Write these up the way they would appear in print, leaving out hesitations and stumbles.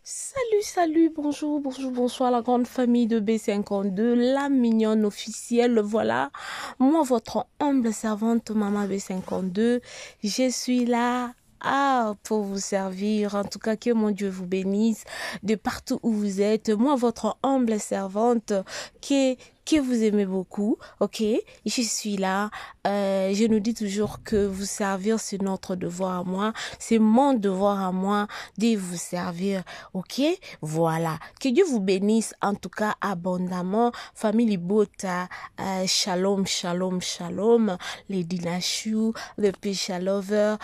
Salut, bonsoir la grande famille de B52, la mignonne officielle, voilà. Moi, votre humble servante, Maman B52, je suis là. Pour vous servir, en tout cas que mon Dieu vous bénisse de partout où vous êtes. Moi, votre humble servante, que vous aimez beaucoup, ok? Je suis là. Je nous dis toujours que vous servir, c'est notre devoir à moi. C'est mon devoir à moi de vous servir, ok? Voilà. Que Dieu vous bénisse, en tout cas, abondamment. Famille Libota, shalom, Lady Nashu, the Pesha Lover,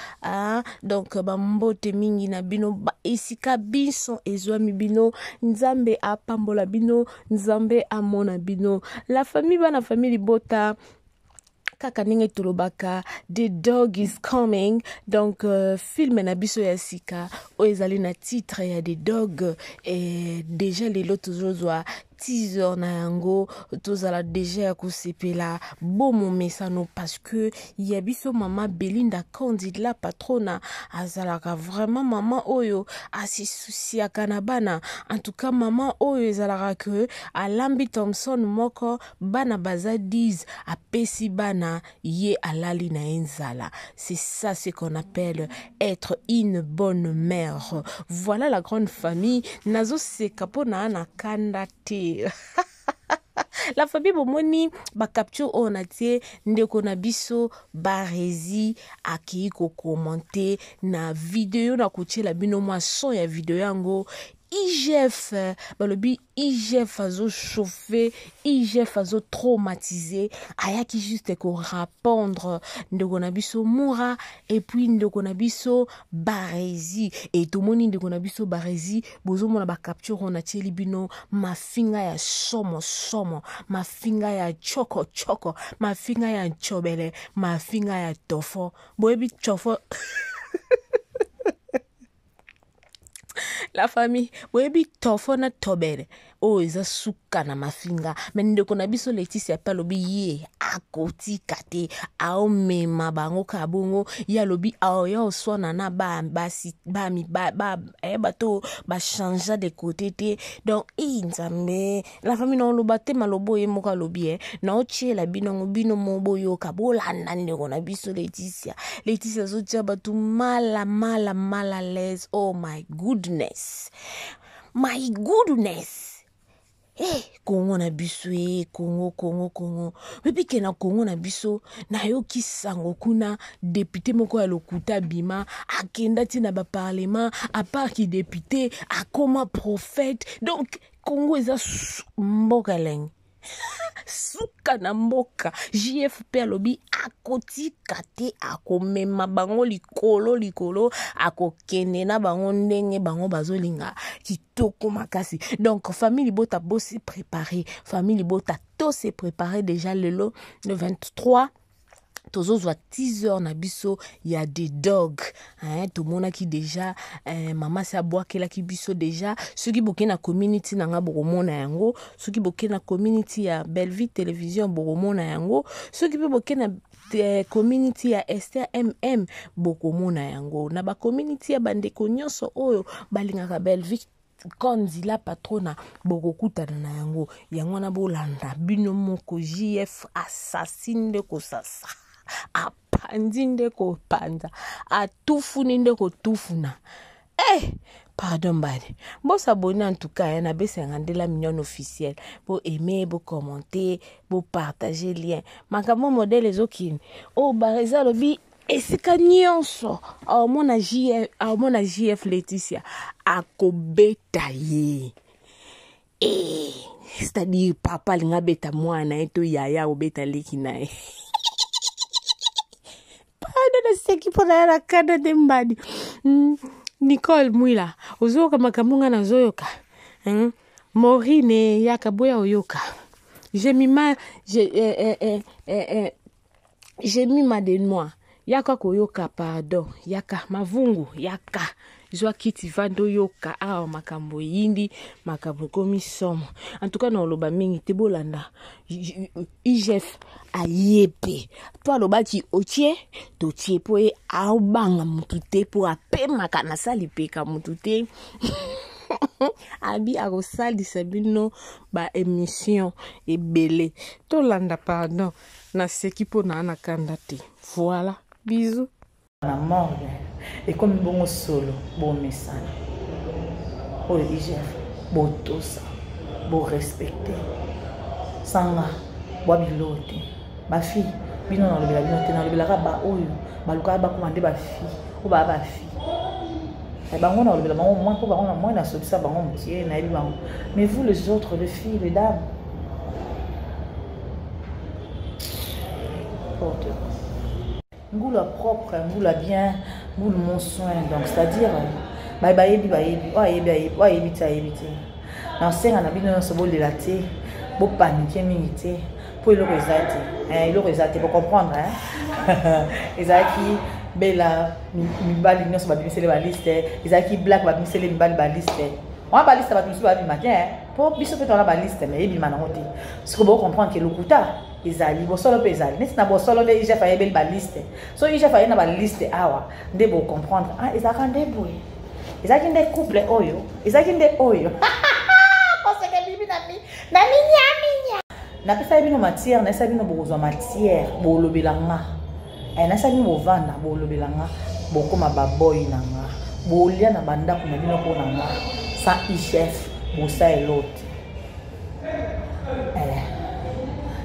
donc, mbote mingi na bino, isika biso ezwami bino, nzambe apambola bino, nzambe amona bino. La famille Libota, kaka ndenge tulobaka, The Dog is Coming. Donc film na biso ya sika o ezali na titre ya The Dog, et déjà lelo tozozwa teaser na yango, tozala déjà ya kosepela bomo mesano parce que ya biso mama Belinda Candid la patrona azalaka vraiment mama oyo asisusiaka na bana. En tout cas mama oyo ezalaka que alambi Thompson moko bana baza 10 apesi bana ye alali na enzala. C'est ça ce qu'on appelle être une bonne mère. Voilà la grande famille. Nazo sekapo na ana kandate. La famille bomoni ba capture on a tie ndeko na biso barezi aki ko commenter na vidéo na kotiela bino mwa son ya vidéo yango. IGF, balobi IGF azo chauffé, IGF azo traumatisé, ayaki juste ko répondre ndeko na biso Moura et puis ndeko na biso Barezi, et tout moni ndeko na biso Barezi bozo mona ba capture on a tieli bino mafinga ya somo, mafinga ya choko, mafinga ya chobele, mafinga ya tofo, boebi tofo. La famille, webi tofo na tobere. Oh, eza suka na mafinga. Men ndeko na biso Laetitia pa lobi ye akoti kate ao mema bango kabongo ya lobi ao ya oswana na bato ba changer de côté te. Donc nzambe la famille non loba te malobo ye moka lobi na otie la bino mobo yo kabolanda ndeko na biso Laetitia zo tia batu mala l'aise. Oh my goodness. Kongo na biso Kongo. Wepi ke na Kongo na biso na yo kisango kuna député moko ya lokuta bima akenda tina ba parlement à part ki député akoma prophète. Donc Kongo eza mboka leng. Suka na mboka JFP alobi akoti kate akomema bango likolo akokende na bango ndenge bango bazolinga kitoko makasi. Donc famille Libota bosi préparé, famille Libota to se préparé déjà le 23 tozozwa teaser na biso ya The Dog, tout mona ki déjà mama sa boakela ki biso déjà soki boke na community na nga boromona yango, soki boke na community ya Belleville Télévision boromona yango, soki boke na community ya Esther MM bokomona yango, na ba community ya bandeko nyonso oyo balingaka Belleville Kondi la patrona bokokutana na yango na bolanda bino moko JF assassin de kosasa apandi ndeko panda atufuni ndeko tufuna. Pardon bade. Bon s'abonner en tout cas na B52 la mignonne officielle. Pour aimer, pour commenter, pour partager lien. Makambo modèle ezokini. Oh bareza lobi esika nyonso. Mona JF Laetitia akobeta ye. C'est-à-dire papa linga beta mwana eto yaya obeta leki nae. Pardon seki pona la kada de mbadi. Nicole Mwila ozoka makamunga na zoyoka. Maureen yakaboya oyoka. J'ai mis ma de moi. Yaka koyoka pardon. Yaka mavungu yaka. Joa kiti vando yoka makambo yindi makambo komi somo. En tout cas non loba mingi te bolanda. IGF ayepe. Toi loba ki otie to tie po a banga mutute po a pe makana sali pe ka mutute. abi akosalisa bino ba émission ebele tolanda pardon na seki po na kanda te. Voilà, bisous. Na morgue et comme bon solo bon message pour le IGF bon tout ça bon respecter sanga bo bilote ba fille bino na lobela bino te na lobela ka ba oyo ba luka ba komande ba fille ou ba fille et bango na lobela bango moins pour bango na moins na sobisa bango mutier na yebi bango mais vous les autres les filles les dames porte ngoula propre, ngoula bien, ngoula mon soin. Donc, c'est-à-dire, bayebi, dans ce cas, on a bien ce bol de la thé, pour paniquer, minité, pour le résalter, pour comprendre, hein. Ezaki, bella, mibali, non, c'est pas bien, c'est la liste, Ezaki, black, va c'est les baliste. On a la baliste, va tout le matin, pour bien se faire la baliste, mais il m'a noté. Ce que vous comprendre que le couta. Ezali bosolo pe ezali neti na bosolo nde IGF ayebeli ba liste so IGF aye na ba liste awa nde bo comprendre ah ezaka nde boye ezaki nde couple oyo ezaki nde oyo koseke bibi na minya na pesa bino matière na sa bino bozwa matière bo lobelanga na sa bino bovanda bo lobelanga bo koma ba boy nanga bo lia na banda ko na bino ko nanga sa IGF bo sa elote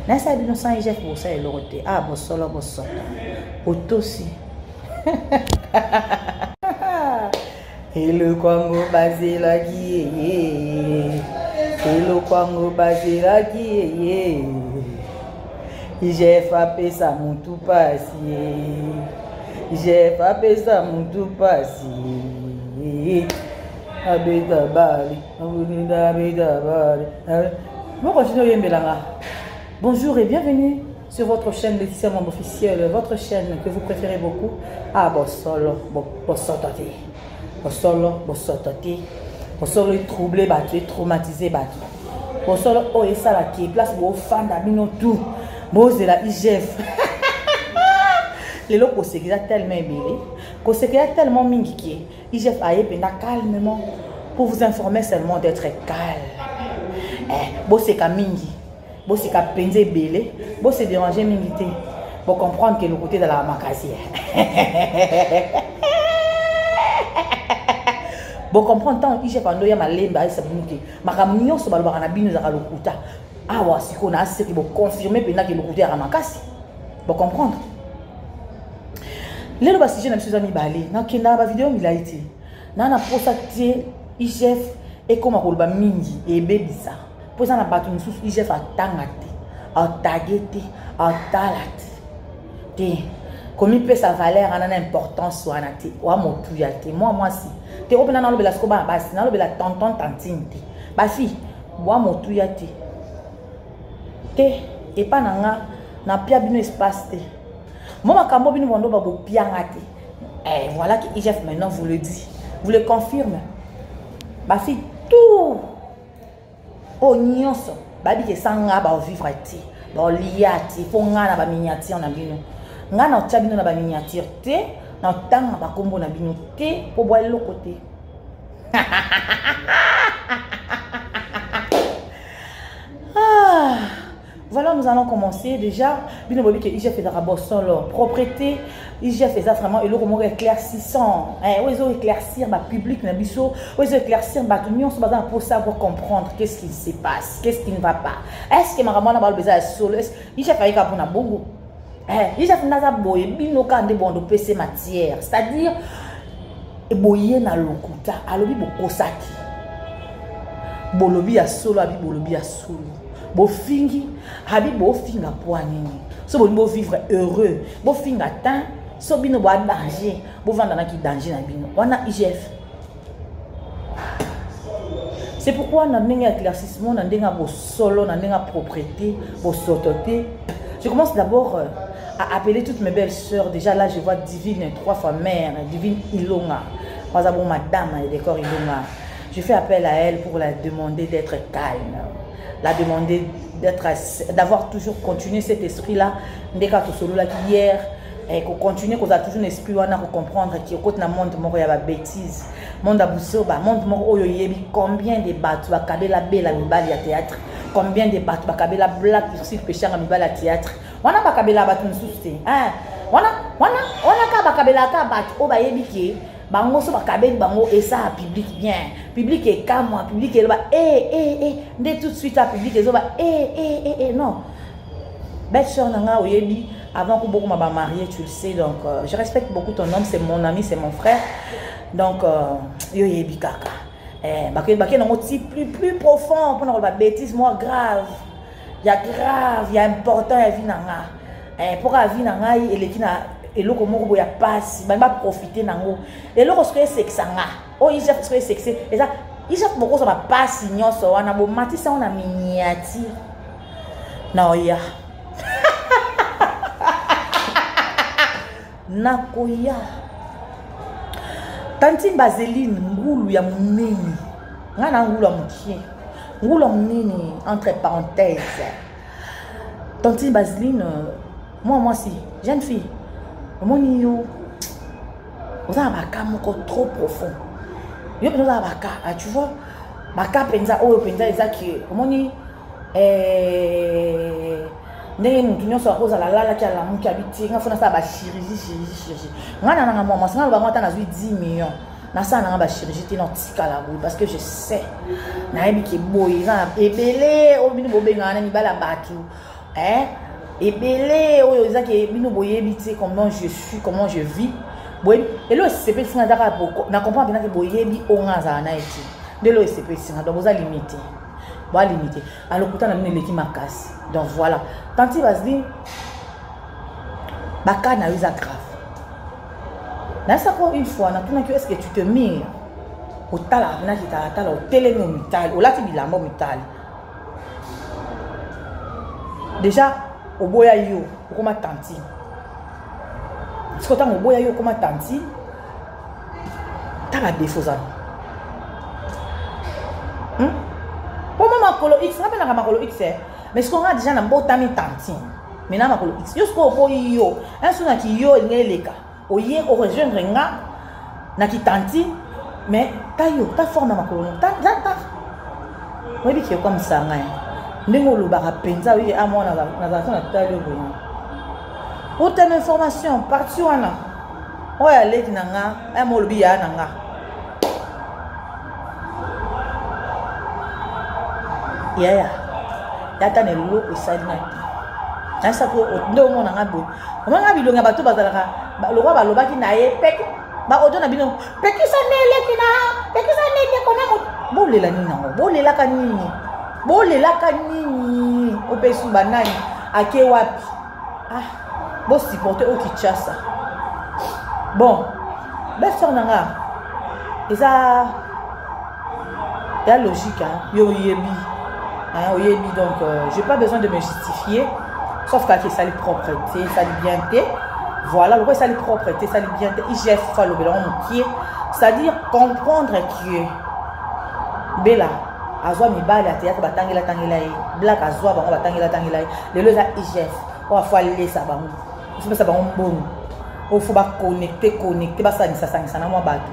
nasa bino sans IGF pour ça et l'autre ah bosolo bosoto otosi et le Congo basé la qui et le Congo basé la qui j'ai frappé ça mon tout passé j'ai frappé ça mon tout passé abeta bali abeta bali moi continue yembelanga. Bonjour et bienvenue sur votre chaîne Laetitia Mwamba officielle, votre chaîne que vous préférez beaucoup. Ah, Bossolo, Bossotati. Bossolo, Bossotati. Bossolo est troublé, battu, traumatisé, battu. Bossolo, oh, et ça là qui est place, bon, fan d'abino tout. Bon, c'est la IGF. Les locaux, c'est tellement ébélé. C'est tellement mingi. IGF a épé calmement pour vous informer seulement d'être calme. Bon, c'est comme mingi. Bon, c'est qu'à penser belé, bon, c'est déranger milité. Pour comprendre que le côté de la macassière. Bon, comprendre tant il j'ai pas noyé ma lemba et sa boutique. Ma camion sur le barabine à l'okuta. Ah, ouais, si qu'on a assez qui vont confirmer pendant que le côté à la macassi. Pour comprendre. Les lois si j'ai même amis balé. Dans qui n'a pas vidéo il a été. Dans la prostaté IGF et comme on va mingi et bébé ça. Pour ça, on a battu une source, IGF a tangate, a taguete, a talate. Comme il peut sa valeur, en a importance, ou en a été, ou à mon tuyate. Moi, si. T'es au pénal dans le belascoba, basi, dans le bela tonton, tantine. Basi, ou à mon tuyate. Et pas n'a pia bino espace. Moi, ma cambo bino vando babo piangate. Et voilà que IGF maintenant vous le dit. Vous le confirme. Basi, tout. Oh nyonso babi ke sanga ba vivre ti ba liati fo ngana ba miniature na bino ngana otya bino na ba miniature te na tanga ba kombo na bino te po boile côté. Voilà, nous allons commencer déjà. Bino bobi que IGF fait d'abord solo propreté, IGF fait ça vraiment et le comment éclaircissant. Ils ont éclaircir ma public na biso, ils ont éclaircir ma union pour savoir comprendre qu'est-ce qui se passe, qu'est-ce qui ne va pas. Est-ce que ma maman n'a pas besoin de solo? IGF a pour na bongo. IGF n'a pas boye bino quand de bon de PC matière, c'est-à-dire boye na lokuta, alobi bokosaki. Bolobi ya solo, abi bolobi ya solo. Bo fingi habi bo finga poanini so bo vivre heureux bo finga temps so bino bo danger bo vanda na ki danger na bino wana IGF. C'est pourquoi na ndenga éclaircissement na ndenga bo solo na ndenga propreté bo sototé. Je commence d'abord à appeler toutes mes belles sœurs. Déjà là je vois Divine 3 fois mère, Divine Ilonga, moi d'abord madame et décor Ilonga. Je fais appel à elle pour la demander d'être calme. La demander d'avoir toujours continué cet esprit-là. Hier, et qu'on continue qu'on a toujours un esprit on a comprendre qu'il y a un monde mort il y a des bêtises monde abusé ba monde mort oyo yebi combien de bateaux ba kabela bela mibali ya théâtre combien de bateaux ba kabela black sur péchanga mibali ya théâtre wana ba kabela bato nsuste hein wana ka ba kabela ka bato o ba yebi ke bango so ba kabeli bango et ça public bien public et kamwa public et ba dès tout de suite à public et ba non belle sœur nanga oyebi avant que beaucoup m'a marié, tu le sais, donc je respecte beaucoup ton homme, c'est mon ami, c'est mon frère. Donc, yo yebi kaka. Baké non plus profond pour la bêtise moi grave. Il y a grave, il y a important la vie nanga. Pour la vie nanga et qui na et lo comme il y a passe, ba profiter nango. Et lo ko c'est que ça nga. Oh, il fait c'est que et ça il fait beaucoup ça va passe nyonso wana bo mati ça on a miniature. Na oya. Nakoya Tanti Baseline ngulu ya munene ngana ngulu ya mukie ngulu ya munene entre parenthèses Tanti Baseline moi si jeune fille moni yo oza baka moko trop profond yo penza baka tu vois baka penza oyo penza ezaki moni ndenge mutu nyonso akozala lala ki ala muki abiti nga fona sa ba chirurgie ngana nanga mama sanga ba ngata nazwi 10 millions na sa nanga ba chirurgie te notika la boule parce que je sais na yebi ke boy za ebele o bino bobenga na mibala batu ebele oyo ezaki bino boyebi te comment je suis comment je vis boy elo sepe singa daka na comprendre bien que boyebi ongaza na eti ndelo sepe singa donc oza limité ba limité alors pourtant na mine leki makasi. Donc voilà, Tanti Baseline, baka na usa grave. Dans ça une fois, est-ce que tu te mires au tala, au télénomital, au latibilamo mital. Déjà, au boya yo, comme tanti. Parce que au boya yo comme tanti, t'as la défaut ça. Pour moi, ma colo X, on appelle ma colo X. Mais ce qu'on a déjà dans beau tami tanti. Maintenant ma colo X. Jusqu'au boy yo, un sou na ki yo ngeleka. Oye o rejoindre nga na ki tanti, mais ta yo, ta forme ma colo. Ta. Oui, bi ki comme ça nga. Ndingo lo ba penza oui a moi na na ta yo bo. Autant d'informations partout wana. Oya leki na nga, a mo lo bi ya na nga. Yeah. Yata ne lo esalina. Na sa ko ndo mo na ngabo. Mo ngabi lo ngaba to bazalaka. Lo kwa ba lo baki na ye peki. Ba ojo na bino. Peki sa nele kina. Peki sa nele kona mo. Bolela nini ngo. Bolela ka nini. Bolela ka nini. O pesu banani. Ake wapi. Ah. Bo supporter o Kinshasa. Bon. Befo nanga. Eza ya logique hein. Yo yebi. Donc, je n'ai pas besoin de me justifier, sauf qu'à ça les propreté, ça les bienté. Voilà, le ça les propreté, ça les bienté. IGF, le blanc, c'est-à-dire comprendre que Bella, Azwa mi bali à théâtre, batangela tangela, Black Azwa, batangela tangela, le loza IGF, on va faire les sabons. Il faut que ça va bon. Il faut connecter, bah ça, ça n'a pas battu.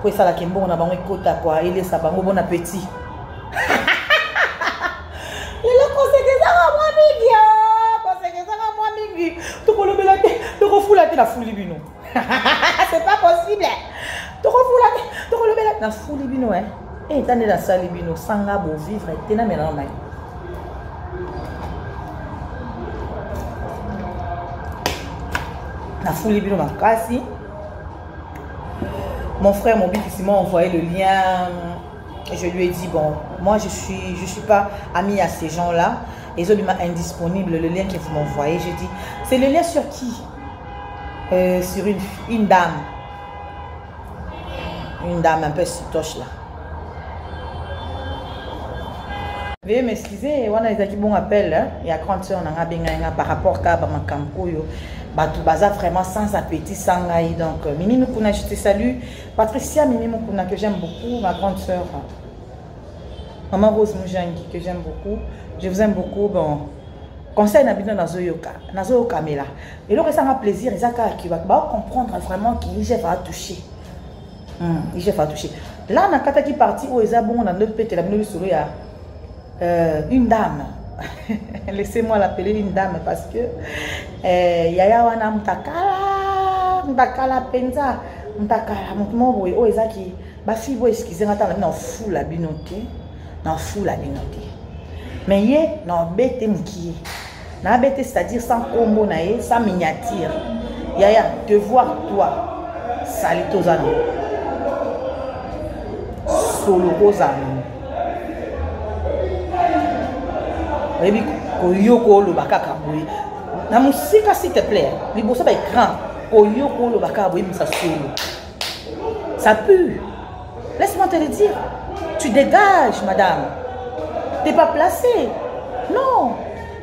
Pour ça, la kimbo, on a bon écoute à quoi, il est sabon, bon appétit. C'est pas possible. Tu refoules la foule bino hein. Et t'as dans salle bino sanga bo vivre et na mena mai. La foule bino makasi. Mon frère mon biki m'a envoyé le lien. Je lui ai dit bon, moi je suis pas amie à ces gens-là. Ils ont dit indisponible le lien que vous m'envoyez. Je dis c'est le lien sur qui? Sur une dame. Une dame un peu sutoche là. Veuillez m'excuser, on a des bons appels. Hein? Il y a grande soeur par rapport à ma campoyo. Batou baza vraiment sans appétit, sans gaï. Donc, Mimi Mukuna, je te salue. Patricia Mimi Mukuna, que j'aime beaucoup. Ma grande soeur. Maman Rose Moujangi, que j'aime beaucoup. Je vous aime beaucoup. Bon, conseil na bino nazo kamela et donc ça m'a plaisir ezaka qui va comprendre vraiment qu'il va toucher il va toucher là na kata qui parti où eza bon na notre pete la bino solo ya une dame laissez-moi l'appeler une dame parce que yaya wana mtakala penza mtakala mutumo boye o ezaki ba fi bo excusez ngata na fula binote na fula binote mais ye na bete mkiye na bete c'est-à-dire sans combo na ye sans miniature yaya te voir toi salito zana solo kozana ebi koyoko lo bakaka boye na musika s'il te plaît liboso ba écran koyoko lo bakaka boye misa solo ça pue laisse-moi te le dire tu dégages madame t'es pas placée non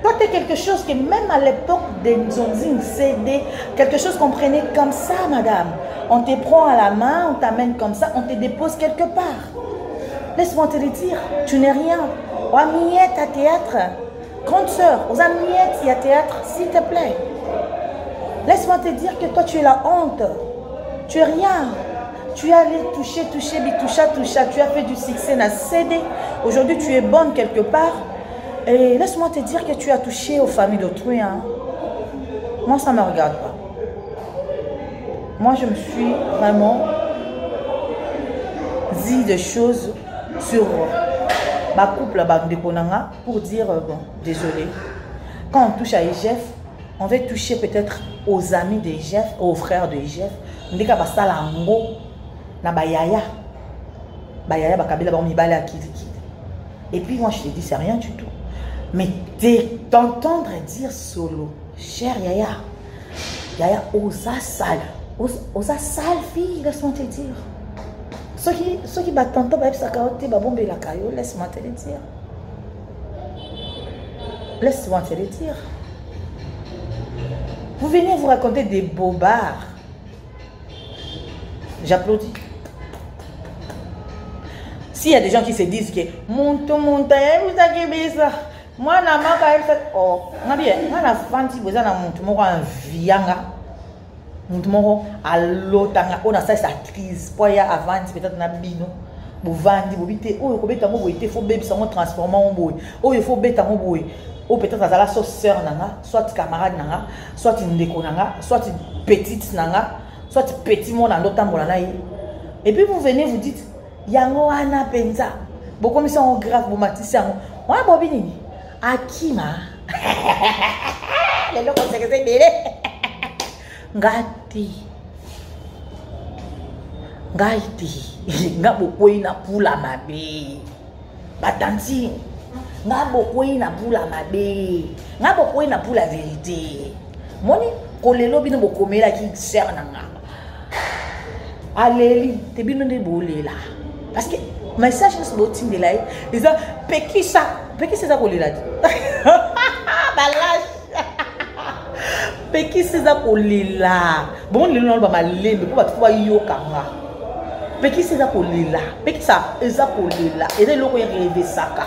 toi t'es quelque chose que même à l'époque des Nzonzing CD quelque chose qu'on prenait comme ça madame on te prend à la main on t'amène comme ça on te dépose quelque part laisse-moi te le dire tu n'es rien ou amiette à théâtre grande sœur, aux amiettes, il y a théâtre, s'il te plaît. Laisse-moi te dire que toi, tu es la honte. Tu es rien. Tu es allé toucher, bitoucha. Tu as fait du succès, n'a cédé. Aujourd'hui, tu es bonne quelque part. Et laisse-moi te dire que tu as touché aux familles d'autrui. Hein. Moi, ça ne me regarde pas. Moi, je me suis vraiment dit des choses sur ma couple pour dire bon, désolé. Quand on touche à Ejef, on va toucher peut-être aux amis d'Ejef, aux frères d'Ejef. On dit qu'il y a na bayaya bakabila ba mibale à kiziki. Et puis moi je te dis c'est rien du tout. Mais t'entendre dire solo, cher Yaya, osa sale fille, laisse-moi te dire. Ceux qui battent tantôt, laisse-moi te le dire. Laisse-moi te le dire. Vous venez vous raconter des bobards. J'applaudis. S'il y a des gens qui se disent que moi, Muntumoko alotanga on a ça actrice pour ya avance peut-être na bino bovandi bobité o ko beta mo boité faut bébé ça mo transformer en boy o il faut beta mo boy o peut-être azala so sœur nanga soit camarade nanga soit ndeko nanga soit petite nanga soit petit mon ando tambola na ye et puis vous venez vous dites yango ana penza beaucoup mi sont grave bo matisi yango wa bobi nini akima les locaux c'est que c'est belle ngati ngabokoi na pula mabe batanti ngabokoi na pula mabe ngabokoi na pula vérité moni kolelo bino bokomela ki sert nanga aleli te bino de bolela parce que message ne se botin de là ils ont pekisa ça kolela balage Peki seza kolila bon lelo na ba malembe ko batho ba yoka nga Peki seza kolila Peki ça eza kolila et lelo ko rêver saka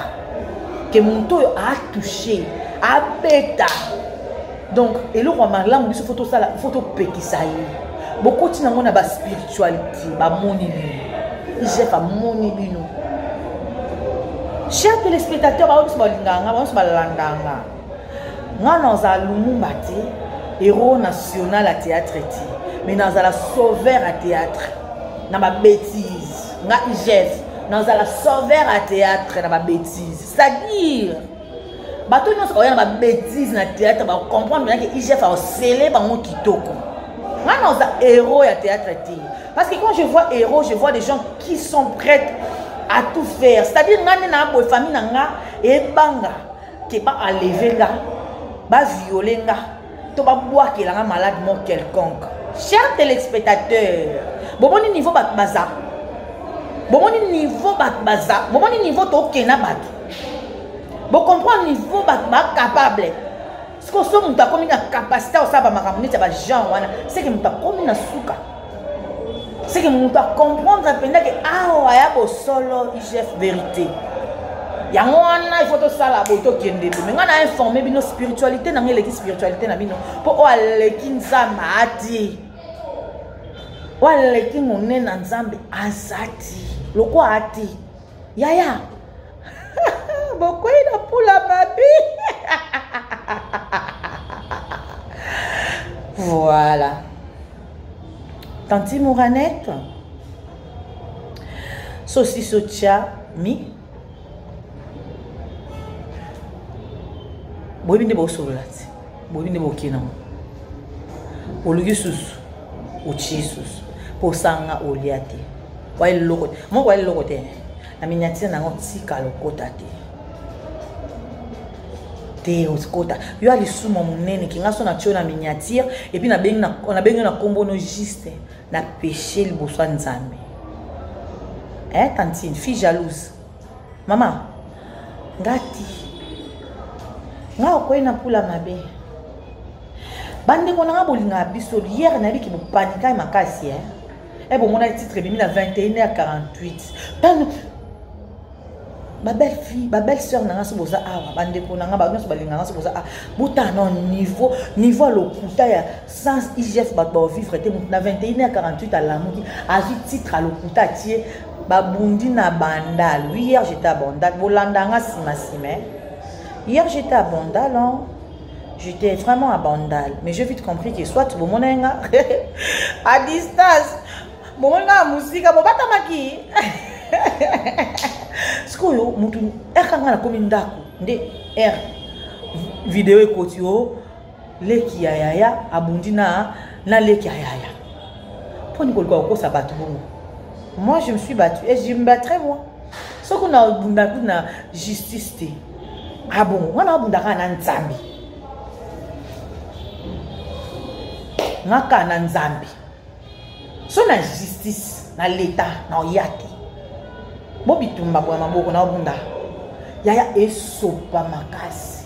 que monto a touché a beta donc et le roi malam biso photo ça la photo Peki ça y beaucoup tina ngona ba spiritualité ba moni bi j'ai pas moni bino chers téléspectateurs ba biso ba linganga ba biso ba landanga ngana za lumumba te héros national à théâtre mais dans la sauveur à théâtre na ma bêtise nga Ejef dans la sauveur à théâtre na ma bêtise c'est-à-dire bato nyonso ko ya na bêtise na théâtre ba comprendre bien que Ejef a scellé bango kitoko nga dans héros à théâtre parce que quand je vois héros je vois des gens qui sont prêts à tout faire c'est-à-dire nga na bo famille na nga e banga ke ba enlever nga ba violer nga to ba boire que la malade mort quelconque. Chers téléspectateurs, bomoni niveau bat baza. Bomoni niveau bat baza. Bomoni niveau to kena bat. Bo comprendre niveau bat capable. Ce que so muta comme une capacité au saba makamuni ta ba genre wana, c'est que muta comme une souka. C'est que muta comprendre pendant que ah ya bo solo Ejef vérité. yango wana il faut to sala boto kende to mais ngana informer bino spiritualité na ngele ki spiritualité na bino po o aleki nzambe ati o aleki ngone na nzambe azati loko ati yaya bokwenda pula mabi voilà tanti Mouranette sosi sotia mi boyebi nde bosolola ti boyebi nde bokena oluki susu otie susu mpo osanga olia te waye leloko te moko waye leloko te na miniatire nango tika lokota te okota yo alisuma monene kinga so na tio na miniatire epuis nabengi na kombo no juste na péché liboso ya nzambe tantine fille jalouse mama ngati nga okoyena mpula mabe bandeko nanga bolinga biso hier nayebiki bopanika makasi bomona titre ebimi na 21h48 tano babelle fille babelle sœur nanga so boza awa bandeko nanga banyonso balinganga so boza awa botana niveau lokuta ya sans IGF bato bavivre te na 21h48 alamuki azwi titre alokuta tie babundi na bandal oui hier j'étais à bandal bolandanga sima hier j'étais à bandal j'étais vraiment à bandal mais j'ai vite compris que soit bomonenga à distance bomonenga musique bobatamaki sikoyo mutu kanga na komi ndako nde vidéo ekoti o leki ya yaya abundi na leki ya yaya poni kolika okosa bato bongo. Moi je me suis battue et je me battrai moi ce qu'on a bunda na justice te bon on a bunda na nzambi ngaka na nzambi so na justice na l'état na oyate bobitumba kwa maboko na bunda yaya esopa makasi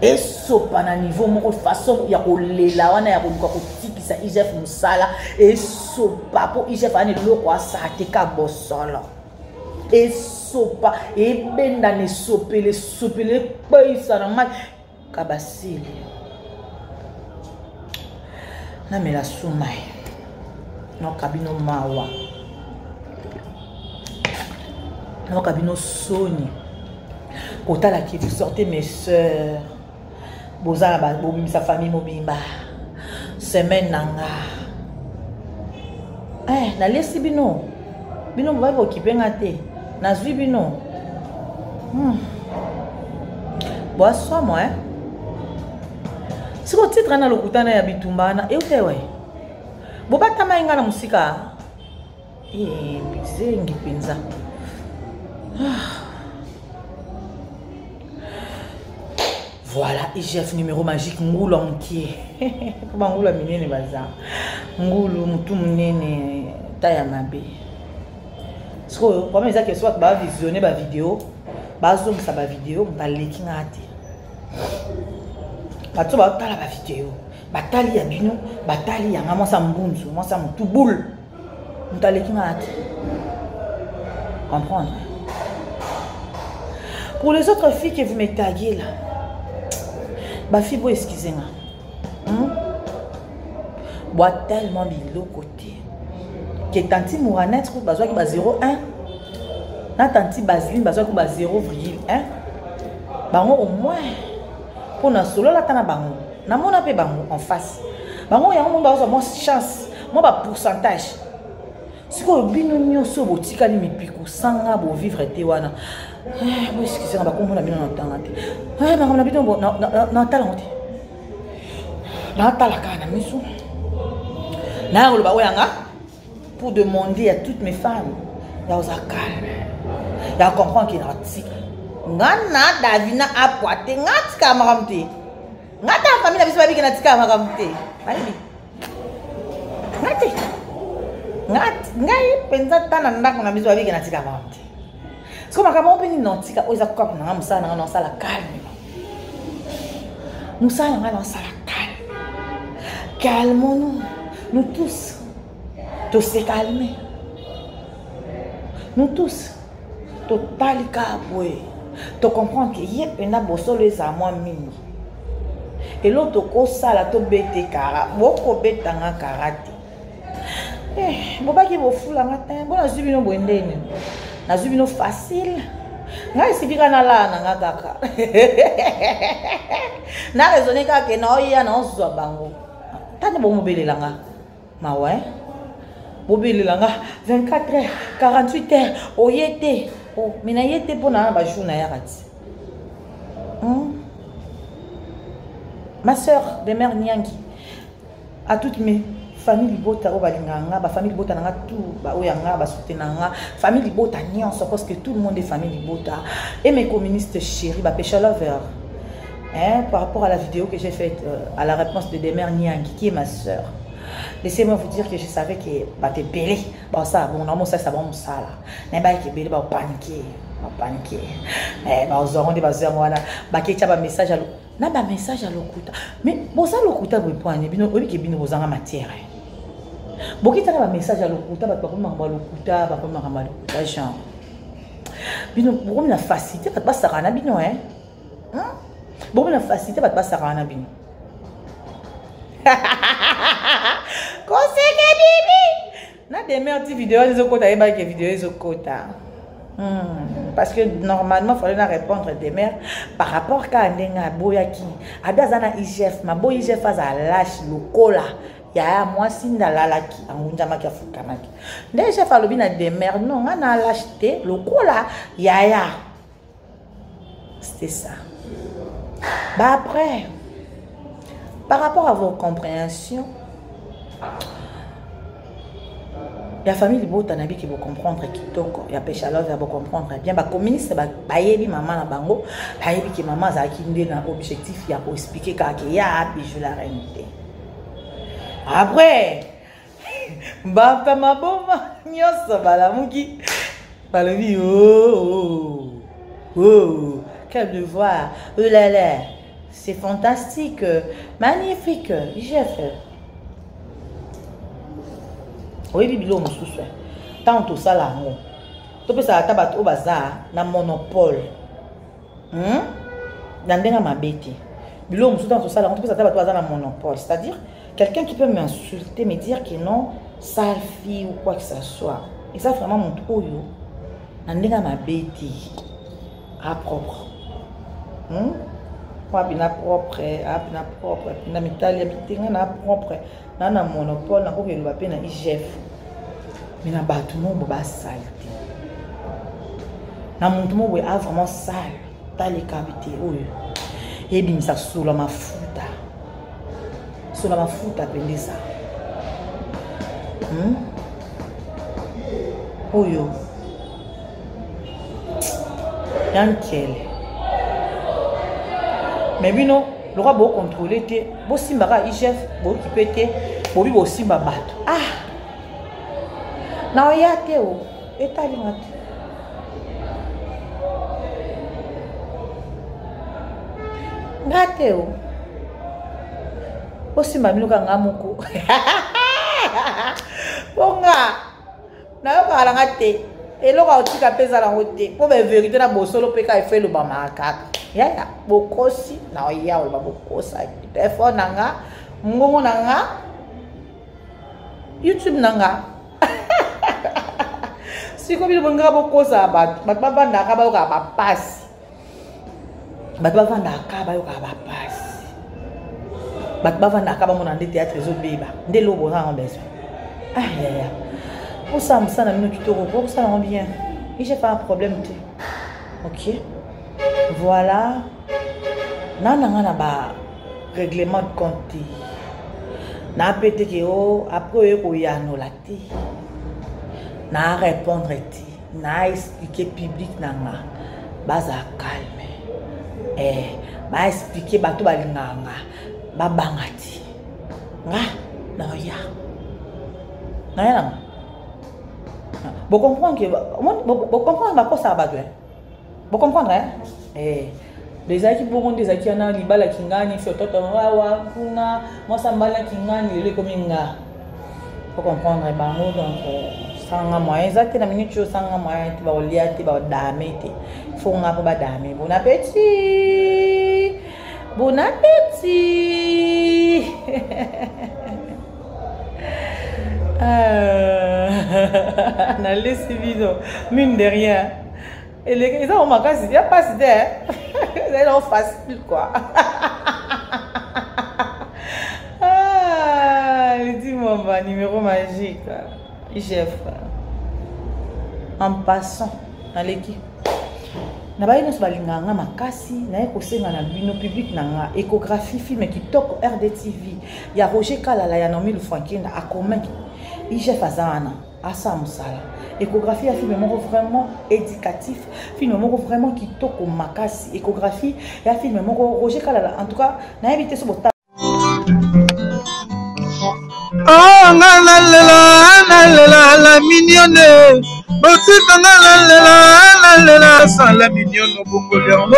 esopa na niveau moko façon ya kolela wana ya koluka kotikisa IGF musala esopa po IGF ane loko asate ka bosolo esopa ebenda ne sopele paisa na mai kabasili na mela sumai no kabino mawa no kabino soni kotala ki vous sortez mes sœurs bozala ba sa famille mobimba semaine nanga na lesi bino ba occupé ngate na zwi bino boisson moi siko titre na lokutana ya bitumbana eutewe bobatama inga na musika bizengi penza voilà IGF numéro magique ngulu amkie pour ngulu minene baza ngulu mutu munene taya mabe siko comme ça que soit ba visionner ba vidéo bazo msa ba vidéo mbaleki ngati bato ba tala ba vidéo batali ya bino batali ya ngamo sa mbunzu mo sa mutu boule mtaleki ngati comprendre. Pour les autres filles que vous me taguez là, ma fille, excusez-moi. Bois tellement bilo côté. Que tanti Mouranette, vous besoin que 0,1. Na tanti Baseline, besoin que 0,1. Bango au moins. Pour na solo la tana bango. Na mon appel bango en face. Bango ya mon besoin mon chance. Mon ba pourcentage. Si vous bino nyoso botika ni mipiku sanga bo vivre te wana. Excusez-moi, ba komona bino na tanga te. Ba komona bino na tala ngote. Na tala kana misu. Na lo ba oyanga pour demander à toutes mes femmes ya oza calme. Ya comprendre qu'il na tika. Ngana Davina apoate ngatika makamte. Ngata famille biso babiki na tika makamte. Balibi. Ngati. Ngai penza tana ndako na biso babiki na tika makamte. Parce que makambo peni nantika oza kwa na musala na sala calme. Musala na sala calme. Calmons-nous, nous tous. Tous se calmer. Nous tous. Totali kabwe. Tu comprends que y a un bosolo les à moi mini. Et l'autre cosa la to bete kara, boko betanga karate. Boba ki bo fula ngata, bona zubino bwendeni. Na zubino facile. Ngai sibika na la na ngaka. Na raisonner ka ke na oya na ozwa bango. Tane bo mobelela nga. Ma ouais. Mobelela nga 24 heures, 48 heures, oyete. Oh, mina yete pona ba jour na ya rati. Ma soeur de mère Nyangi, à toutes mes familles libota, ba famille libota nanga tout, ba oyanga, ba soutenanga, famille libota nyonso parce que tout le monde est famille libota. Et mes communistes chéris, ba pécha lover. Hein, par rapport à la vidéo que j'ai faite à la réponse de Demer Nyangi, qui est ma soeur. Laissez-moi vous dire que je savais que bah t'es belé, bah ça bon non ça va mon ça là, n'est pas que belé bah paniquer, bah aux aurons des bazar moi là, bah qui t'a message à l'eau, n'a pas message à l'okuta, mais bon ça l'okuta vous poigne, bino obi que bino vous en matière, bon qui t'a pas message à l'okuta, bah pas comment l'okuta, bah comment l'okuta genre, bino bon la facilité pas ça rana bino hein, bon la facilité pas ça rana bino. Conseil bibi na des merdes vidéos les autres et bah que vidéo les autres parce que normalement il fallait la répondre des mères par rapport à ndenga boyaki adazana IGF ma boy IGF a lâche le cola ya moi sinda lalaki angunja makia fukamaki déjà fa lobi na des mères non on a lâché le cola ya c'était ça bah après par rapport à vos compréhensions, la famille Libota n'a qui vous comprendre qui toko, il y a péchalov à vous comprendre bien. Bah communiste bah yebi maman na bango, bah yebi que maman a qui ndé na objectif il y a pour expliquer qu'il y a bijou la réalité. Après, bah ta ma bomba nyoso bah la muki, bah le vie quel devoir, oh là là. C'est fantastique, magnifique, j'ai fait. Oui, bibilo mususu. Tant tout ça là, non. Tu peux ça tabat au bazar, na monopole. Dans ma bête. Bilo mususu tant tout ça là, tu peux ça tabat au bazar na monopole. C'est-à-dire quelqu'un qui peut m'insulter, me dire que non, sale fille ou quoi que ce soit. Et ça vraiment mon trou yo. Dans ma bête, à propre. Apina propre, na mitali bitinga na propre, na monopole na ko ke loba pe na IGF. Mais na batu mo ba sale. Na muntu mo a vraiment sale, tali cavité oyo. Et bim sa sula mafuta. Sula mafuta pende ça. Oyo. Yankele. Mais bino, le roi beau contrôler te, beau simbara IGF, beau occupé te, beau bi beau simba bato. Ah, na oya te o, etali ngate. Ngate o, beau simba bino ka ngamuko. Ponga, na yo ka ngate, elo ka otika pesa la ngote, po be vérité na bosolo pe ka e fait le bamaka. Ya bokosi na oya o bokosa téléphone nanga ngongo nanga YouTube nanga siko bi bonga bokosa bat bavanda ka ba yo ka ba pass bat bavanda ka ba yo ka ba pass bat bavanda ka ba mona ndete théâtre zo beba ndelo bo na besoin ya pour ça na mino tutoro pour ça on bien et j'ai pas un problème OK. Voilà. Nana ba règlement de compte. Na pété que après ko ya no lati. Na répondre ti, na expliquer public nanga. Baza calme. Ba expliquer bato balinganga. Ba bangati. Nga na ya. Na ya. Vous comprenez que vous comprenez quoi ça va être. Vous comprenez hein? Les acquis pour des acquis en ali bala kingani fototo wa kuna moi ça mbala kingani le kominga. Faut comprendre bango donc sanga moyen exact na minute yo sanga moyen te ba olia te ba dame te faut nga po ba dame bon appétit bon appétit na laissé vidéo mine de rien et les gens ont marqué il y a pas d'idée c'est non facile quoi il dit mon numéro magique chef en passant dans l'équipe na ba ino balinga nga makasi na ekosenga na bino public na nga échographie film kitoko RDTV ya Roger Kalala ya Nomi Lufankinda akomen chef azana asa musala échographie ya film moko vraiment éducatif film moko vraiment kitoko makasi échographie ya film moko Roger Kalala en tout cas na invité so bota oh la mignonne botika la sans la mignonne bongolia mo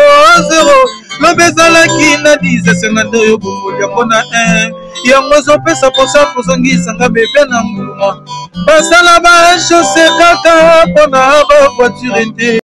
zéro lo bezalaki na 10 senando yo bongolia pona 1 yango zo pesa posa kozongisa nga bebe na mbuma basala ba chaussée kaka pona ba voiture